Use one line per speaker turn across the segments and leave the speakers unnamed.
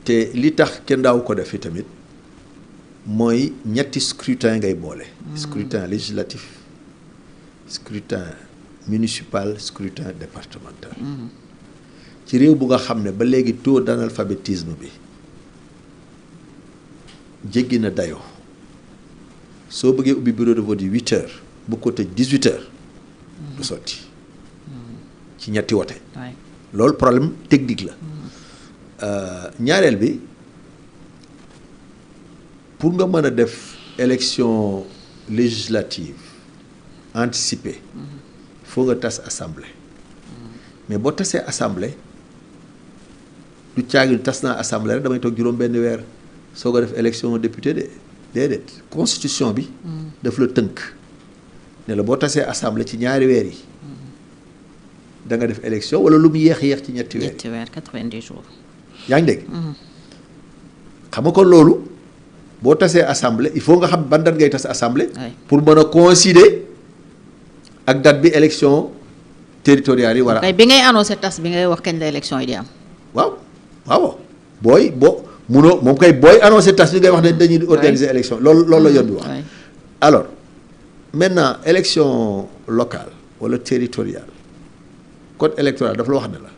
te li tax kenn daaw ko def fi tamit mooy ñetti scrutin ngay boole. Scrutin législatif, scrutin municipal, scrutin départemental. ci réew bu nga xam ne ba léegi taux d'analphabétisme bi jéggi na dayoo soo bëggee ubbi bureau de vote yi 8 heures bu ko tëj 18 heures du sotti ci ñetti wote loolu problème technique la ñaareel bi pour nga mën a def élection législative anticipée il faut nga tas assemblée mais boo tasee assemblée du caagi tas naa assemblée rek damay toog juróom benn weer soo ko def élection député de déedéet constitution bi daf la tënk ne la boo tasee assemblée ci ñaari weer yi da nga def élection wala lu mu yéex ci ñetti weer
90 jours.
yaa ngi dégg xam nga kon loolu boo tasee assemblée il faut nga xam ban date ngay tas assemblée pour mën a coïncider ak date bi élection territoriales yi war a
bi ngay annoncé tas bi ngay wax kañ la élection yi di am.
waaw boo munoo moom kay booy annoncé tas bi ngay wax ne dañuy organiser élection loolu la yoon bi wax. alors maintenant élection locale wala territoriale code électoral dafa la wax ne la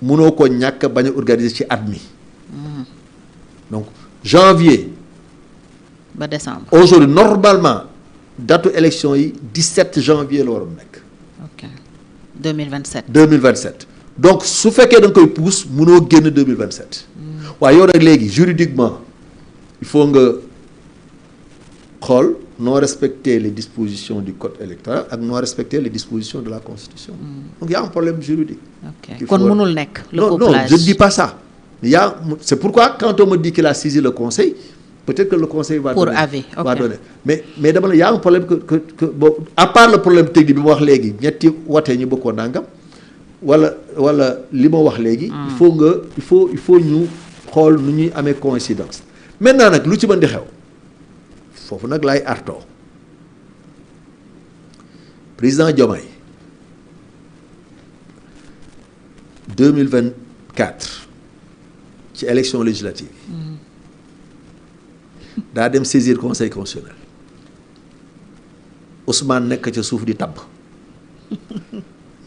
munoo ko ñàkk bañ a organiser ci at mi. donc janvier.
ba décembre.
aujourd'hui normalement. datu élection yi 17 janvier la waroon nekk.
ok 2027.
2027 donc su fekkee da nga koy pousse mënoo génn 2027. waaye yow nag léegi juridiquement il faut nga xool non respecter les dispositions du code électoral ak non respecter les dispositions de la constitution. donc y a un problème juridique.
ok kon mënul nekk. le
non
couplage
je ne dis pas ça. c'est pourquoi quand on me dit qu'il a saisi le conseil. peut-être que le conseil va
pour
donner,
avis
va donner mais dama la y a un problème que bon à part le problème technique bi ma wax léegi ñetti watee ñu bëggoon nangam wala li ma wax léegi. il faut ñu xool nu ñuy amee coïncidence. maintenant nag lu ci mën di xew foofu nag laay artoo président Diomaye 2024 ci élection législative yi. daa dem saisir conseil constitutionnel Ousmane nekk ca suuf di tabb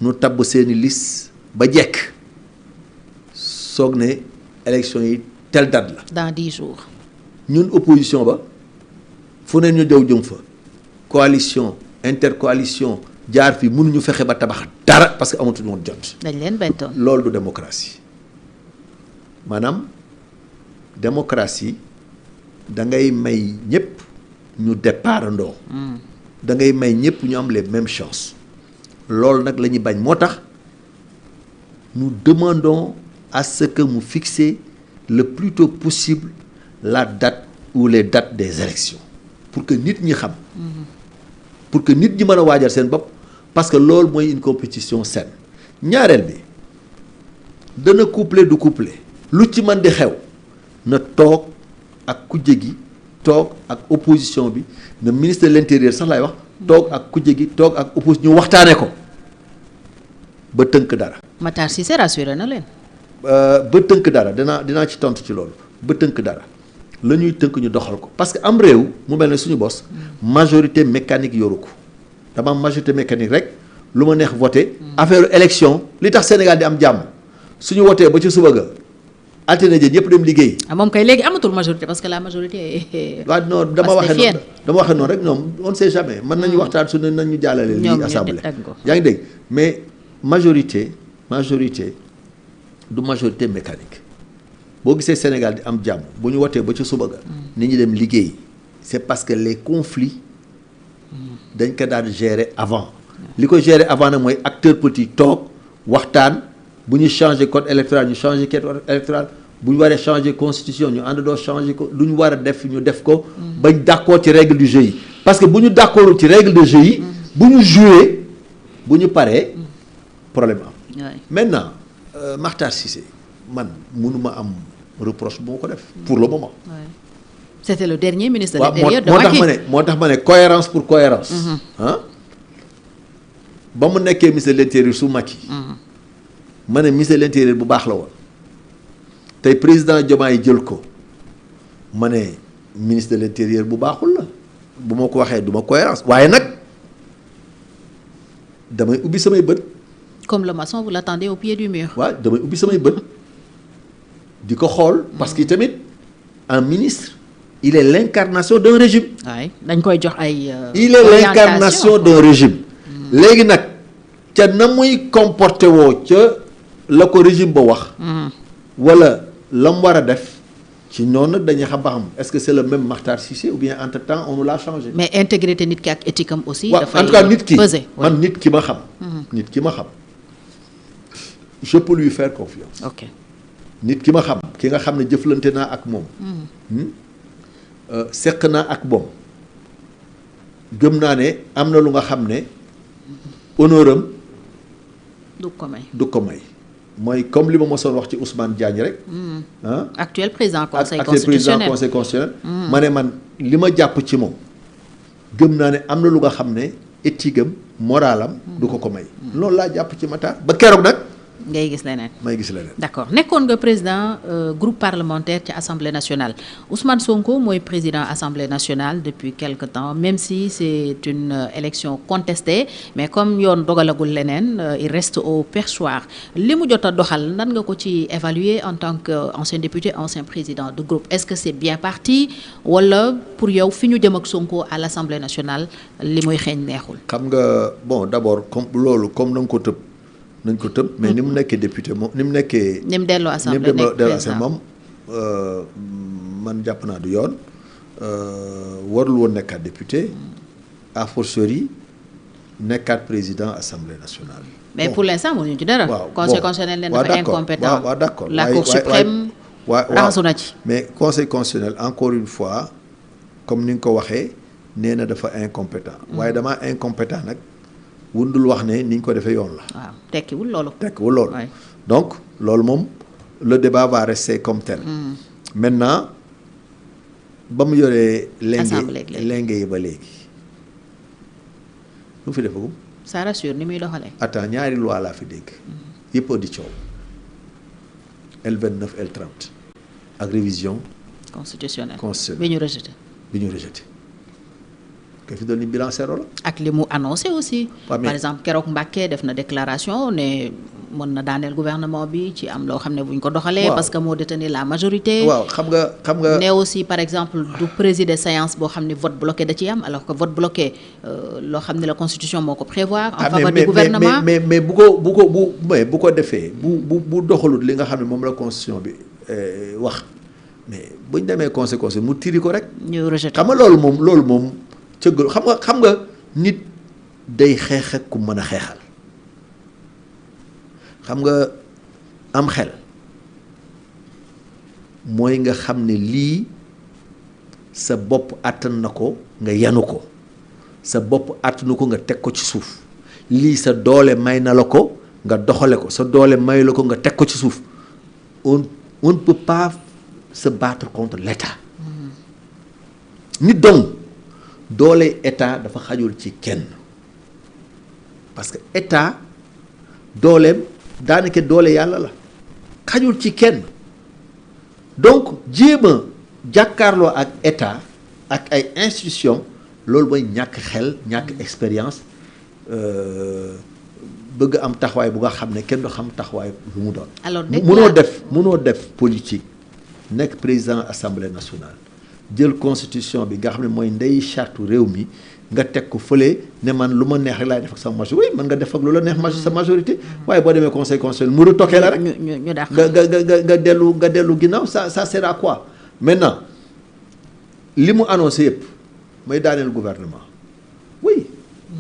nu tabb seeni liste ba jekk soog ne élection yi telle date la.
dans 10 jours.
ñun opposition ba fu ne ñu dew jëm fa coalition intercoalition jaar fi mënuñu fexe ba tabax dara parce que amatuñu woon jot.
dañ leen bettoon.
loolu du démocratie maanaam démocratie. da ngay may ñëpp ñu départ ndoo da ngay may ñëpp ñu am les mêmes chances loolu nag la ñuy bañ moo tax nous demandons à ce que mu fixer le plus tôt possible la date ou les dates des élections pour que nit ñi xam pour que nit ñi mën a waajal seen bopp parce que loolu mooy une compétition saine ñaareel bi dana couplé du couplé lu ci mën di xew na toog ak kujje gi toog ak opposition bi le ministre de l'intérieur sax laay wax toog ak kujje gi toog ak opposition ñu waxtaanee ko ba tënk dara.
Matar Cissé rassuré na leen.
ba tënk dara dinaa ci tontu ci loolu ba tënk dara la ñuy tënk ñu doxal ko parce que am réew mu mel ne suñu bos majorité mécanique yoru ko dama am majorité mécanique rek lu ma neex voté affaire élection li tax Sénégal di am jàmm suñu wotee ba ci suba ga altine ji ñëpp dem liggéey.
moom kay léegi amatul majorité parce que la majorité est.
waaw non dama waxee noonu rek ñoom on ne sait jamais. mën nañu waxtaan su ne nañu jàllale. lii assemblée yaa ngi dégg mais majorité du majorité mécanique boo gisee Sénégal di am jàmm bu ñu wotee ba ci suba ga. nit ñi dem liggéey. c'est parce que les conflits dañ ko daan gérer avant. li ko gérer avant nag mooy acteur politique toog waxtaan. bu ñu changer code électoral ñu changer code électoral bu ñu waree changer constitution ñu ànd doo changer ko lu ñu war a def ñu def ko. bañ d'accord ci règle du jeu yi. parce que bu ñu d'accord ci règle de jeu yi. bu ñu jouer bu ñu paree problème am. maintenant Makhtar Cissé man mënuma am reproche bu ma ko def. pour le moment.
c'était le dernier ministre de l'intérieur de Macky.
moo tax ma ne cohérence pour cohérence. ba mu nekkee ministre de l'intérieur su Macky. ma ne ministre de l'intérieur bu baax la woon tey président Diomaye jël ko ma ne ministre de l'intérieur bu baaxul la bu ma ko waxee du ma cohérence waaye nag damay ubbi samay bët.
comme le maçon vous l'attendez au pied du mur.
waaw damay ubbi samay bët di ko xool parce que tamit un ministre il est l'incarnation d'un régime.
waay dañ koy jox ay.
il est l'incarnation d'un régime. léegi nag ca na muy comporté woo ca la ko régime ba wax. wala la mu war a def ci noonu nag dañuy xam ba xam est-ce que c'est le même Makhtar Cissé ou bien entre-temps on nous l'a changé.
mais intégrité nit ki ak éthique am aussi.
dafay en tout cas nit ki man nit ki ma xam. nit ki ma xam je peux lui faire confiance.
ok
nit ki ma xam ki nga xam ne jëflante naa ak moom. seq naa ak moom gëm naa ne am na lu nga xam ne honneuram
du ko may
du ko may. mooy comme li ma mosoon wax ci Ousmane Diagne rek.
actuel président conseil
constitutionnel. ma ne man li ma jàpp ci moom gëm naa ne am na lu nga xam ne éthique am moralam du ko may. loolu laa jàpp ci Matar ba keroog nag.
ngay gis leneen.
may gis leneen.
d'accord nekkoon nga président groupe parlementaire ci assemblée nationale Ousmane Sonko mooy président assemblée nationale depuis quelque temps même si c'est une élection contestée mais comme yoon dogalagul leneen il reste au perchoir li mu jot a doxal nan nga ko ci évaluer en tant que ancien député ancien président de groupe est-ce que c'est bien parti wala pour yow fi ñu jëm ak Sonko à l'assemblée nationale li muy xeeñ neexul.
xam nga bon d'abord comme loolu comme nañ ko tëb mais ni mu nekkee député moom ni mu nekkee.
ni mu delloo assemblée nekk président
moom man jàpp naa du yoon warul woon nekkaat député a fortiori nekkaat président assemblée nationale.
mais pour l'instant mënuñu ci dara.
waaw
conseil constitutionnel ne dafa incompétent.
waaw d'accord
la cour suprême. raxasu na ci.
mais conseil constitutionnel encore une fois comme ni nga ko waxee nee na dafa incompétent. waaye damaa incompétent nag. wundul wax ne ni ñu ko defee yoon la.
waaw tekkiwul loolu.
donc loolu moom le débat va rester comme tel. maintenant ba mu yoree. lenge yi ba léegi. lu mu fi defagum.
ça rassure ni muy doxalee.
attends ñaari loi laa fi dégg. yëpp di coow. L29 L30. ak révision.
constitutionnelle
bi ñu rejeté. que fi doon ni bilan zéro la.
ak li mu annoncé aussi. par exemple keroog Mbacké def na déclaration ne mën na daaneel gouvernement bi ci am loo xam ne buñ ko doxalee. parce que moo détenir la majorité.
waaw xam nga.
ne aussi par exemple du présider séance boo xam ne vote bloqué da ciy am alors que vote bloqué loo xam ne la constitution moo ko prévoir. en faveur du gouvernement
mais bu ko defee bu doxalut li nga xam ne moom la constitution bi wax mais buñ demee conséquence mu tiri ko rek.
ñu rejeté
xam nga loolu moom. cëggal xam nga nit day xeex ak ku mën a xeexal xam nga am xel mooy nga xam ne lii sa bopp àttan na ko nga yanu ko sa bopp àttanu ko nga teg ko ci suuf lii sa doole may na la ko nga doxale ko sa doole may la ko nga teg ko ci suuf on ne peut pas se battre contre l'État nit donc doole état dafa xajul ci kenn parce que état dooleem daanaka doole yàlla la xajul ci kenn donc jéem a jàkkaarloo ak état ak ay institutions loolu mooy ñàkk xel ñàkk expérience bëgg am taxawaay bu nga xam ne kenn du xam taxawaay lu mu doon.
alors
mënoo def politique nekk président assemblée nationale. jël constitution bi nga xam ne mooy ndey charte réew mi nga teg ko fële ne man lu ma neex rek laay def ak sama majorité oui man nga def ak lu la neex sa majorité waaye boo demee conseil constitutionnel mu retoqué la rek.
ñu dàq
nga dellu ginnaaw ça sert à quoi. maintenant li mu annoncé yëpp may daaneel gouvernement oui.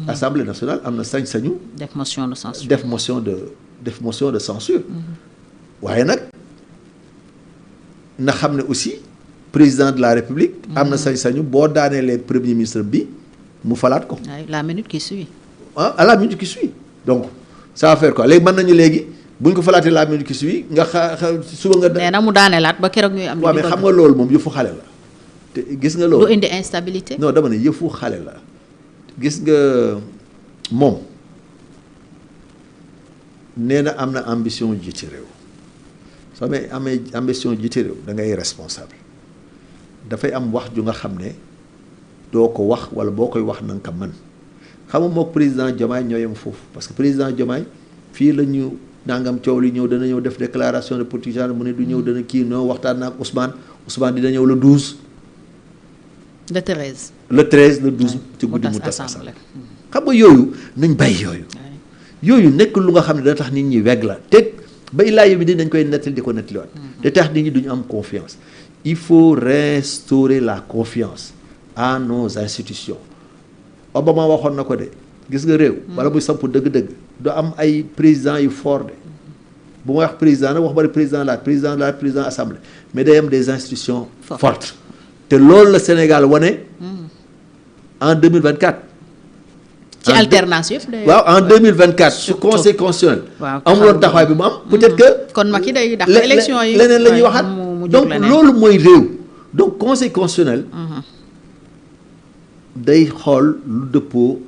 assemblée nationale am na sañ-sañu.
def motion de censure
def motion de censure. waaye nag na xam ne aussi. président de la république. am na sañ-sañu boo daaneelee premier ministre bi mu falaat ko.
la minute qui suit.
à la minute qui suit donc ça va faire quoi léegi mën nañu léegi bu ñu ko falaatee la minute qui suit nga suba nga.
nee na mu daaneelaat ba keroog ñuy am.
waaw mais xam nga loolu moom yëfu xale la. te gis nga loolu
lu indi instabilité.
non dama ne yëfu xale la gis nga moom nee na am na ambition jiite réew soo amee ambition jiite réew da ngay responsable dafay am wax ju nga xam ne doo ko wax wala boo koy wax na nga ko mën xam nga mook président Diomaye ñoo yem foofu parce que président Diomaye fii la ñu nangam coow li ñëw dana ñëw def déclaration de politique générale mu ne du ñëw dana kii non waxtaan na ak Ousmane dina ñëw le 12.
le 13.
le 13 le 12. ci guddi mu tas assemblée. xam nga yooyu nañ bàyyi yooyu. yooyu nekk lu nga xam ne dana tax nit ñi weg la te ba illaa yow bi dañ koy nettali di ko nettaliwaat. te tax nit ñi duñu am confiance. il faut restaurer la confiance à nos institutions. Obama waxoon na ko de gis nga réew. wala muy samp dëgg-dëgg. du am ay président yu fort de bu ma wax président nag wax bari président assemblée mais day am des institutions fortes te loolu la Sénégal wane en 2024.
ci alternance yëpp day
waaw en 2024 su conseil constitutionnel.
waaw
amuloon taxawaay bi mu am. peut-être que
kon Macky day dàq élection yi
leneen la ñuy waxaat donc loolu mooy réew. donc conseil constitutionnel. day xool lu dëppoo.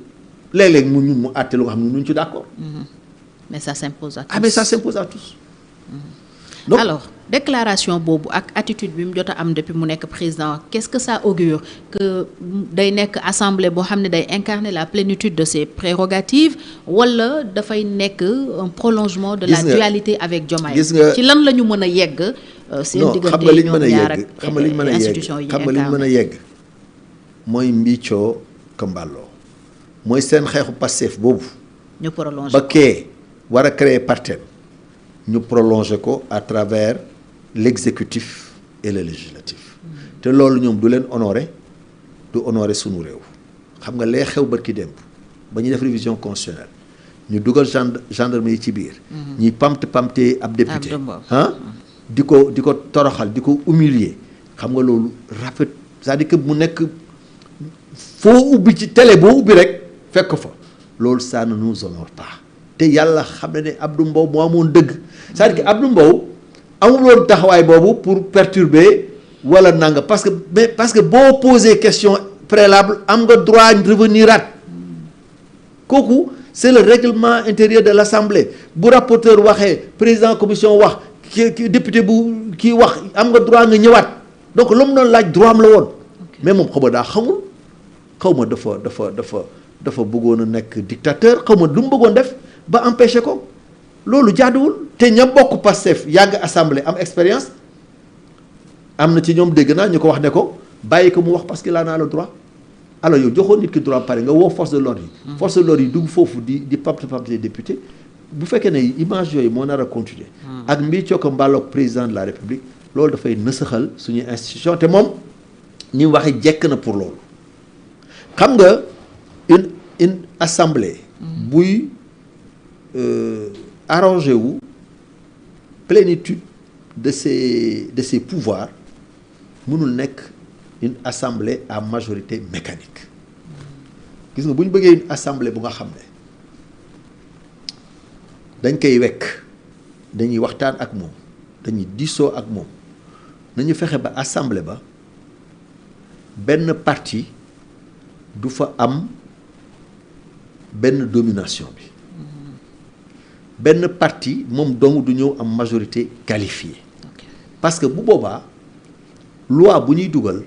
léeg-léeg mu àtte lu nga xam ne ñu ci d'accord.
mais ça s'impose à tous.
mais ça s'impose à tous.
donc alors déclaration boobu ak attitude bi mu jot a am depuis mu nekk président qu'est-ce que ça augure que day nekk assemblée boo xam ne day incarner la plénitude de ses prérogatives wala dafay nekk un prolongement de la dualité avec Diomaye. ci lan la ñu mën a yegg. seen diggante ñoom ñaar ak institution yi
xam nga li ñu mën a yegg mooy mbiicoo Kambalo. mooy seen xeexu Pastef boobu.
ñu prolongé
ba kee war a créer parti ñu prolongé ko à travers l'exécutif et le législatif. te loolu ñoom du leen honoré du honoré sunu réew. xam nga lee xew barki démb ba ñuy def révision constitutionnelle ñu dugal gendarme yi ci biir. ñuy pamte ab député di ko toroxal di ko humilier xam nga loolu rafet c'est-à-dire que mu nekk foo ubbi ci télé boo ubbi rek. fekk fa loolu ça ne nous honore pas te yàlla xam ne Abdou Mbow moo amoon dëgg c'est-à-dire que Abdou Mbow amul woon taxawaay boobu pour perturber wala nanga parce que boo poser question préalable am nga droit revenir at kooku c'est le règlement intérieur de l'Assemblée bu rapporteur waxee président commission wax ki député bu kii wax am nga droit nga ñëwaat donc lu mu doon laaj droit am la woon mais moom xaw ma daa xamul xaw ma dafa bëggoon a nekk dictateur xaw ma lu mu bëggoon def ba empêcher ko loolu jaaduwul te ña bokk Pastef yàgg assemblée am expérience am na ci ñoom dégg naa ñu ko wax ne ko bàyyi ko mu wax parce que là naa le droit alors yow joxoon nit ki droit pare nga woo force de l'ordre yi. force de l'ordre yi dugg foofu di pamte député bu fekkee ne image yooyu moo nar a continuer. ak mbii cooka mballoog président de la république loolu dafay nësaxal suñuy institution te moom ni waxee jekk na pour loolu xam nga. une assemblée buy arrangé wu plénitude de ses pouvoirs mënul nekk une assemblée à majorité mécanique gis nga bu ñu bëggee une assemblée bu nga xam ne dañ koy wekk dañuy waxtaan ak moom dañuy diisoo ak moom nañu fexe ba assemblée ba benn parti du fa am benn domination bi benn parti moom dong du ñëw am majorité qualifiée parce que bu boobaa loi bu ñuy dugal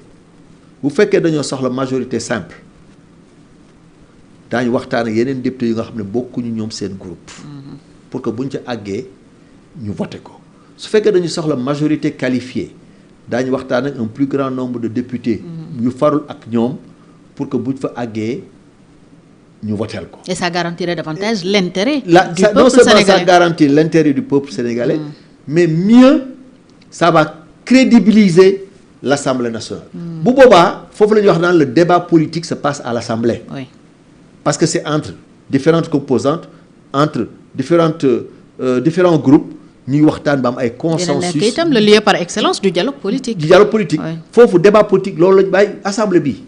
bu fekkee dañoo soxla majorité simple daañu waxtaan ak yeneen député yu nga xam ne bokkuñu ñoom seen groupe pour que buñ ca àggee ñu voté ko su fekkee dañu soxla majorité qualifiée daañu waxtaan ak un plus grand nombre de députés yu farul ak ñoom pour que buñ fa àggee ñu voteel ko.
Et ça garantirait davantage l'intérêt du
peuple
sénégalais.
Non seulement ça garantit l'intérêt du peuple sénégalais, mais mieux, ça va crédibiliser l'Assemblée nationale. Bu boobaa foofu la ñuy wax naan le débat politique se passe à l'Assemblée.
Oui.
Parce que c'est entre différentes composantes, entre différents groupes, ñuy waxtaan ba am ay consensus.
dina nekk itam le lieu par excellence du dialogue politique.
Du dialogue politique.
Oui.
Foofu débat politique loolu lañu bàyyi assemblée bi.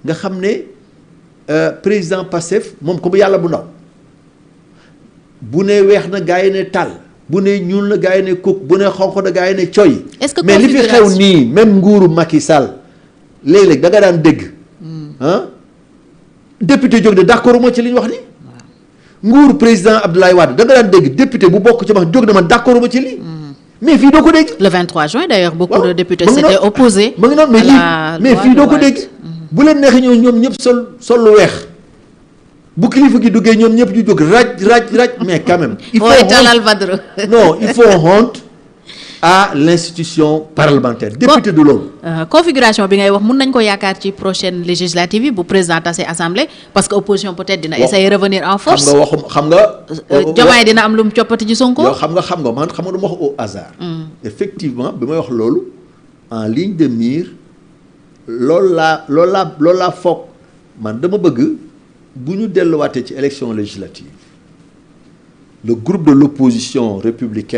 nga xam ne président Pastef moom comme yàlla bu ndaw bu ne weex na gaa yi ne tàll bu ne ñuul na gaa yi ne kuk bu ne xonq na gaa yi ne coy.
est-ce que
mais li fi xew nii même nguuru Macky Sall léeg-léeg da nga daan dégg. député jóg de d'accord moo ci li ñu wax ni nguur président Abdoulaye Wade da nga daan dégg député bu bokk ci wax jóg na man d'accord ba ci lii. mais fii doo ko dégg.
le 23 juin d'ailleurs beaucoup de députés s'étaient opposés.
ma ngi noonu mais fii doo ko dégg. bu leen neexee ñoom ñëpp sol lu weex. bu kilifa gi duggee ñoom ñëpp ñu jóg raj mais quand même. il faut il faut honte à l'institution parlementaire. député du loolu.
configuration bi ngay wax mun nañ ko yaakaar ci prochaine législative yi bu président tase assemblée parce que opposition peut-être dina essayer revenir en force.
xam nga.
Diomaye dina am lu mu coppati ci Sonko.
yow xam nga man xam nga du ma wax au hasard. effectivement bi may wax loolu en ligne de mire loolu laa foog man dama bëgg bu ñu delluwaatee ci élection législative le groupe de l'opposition républicaine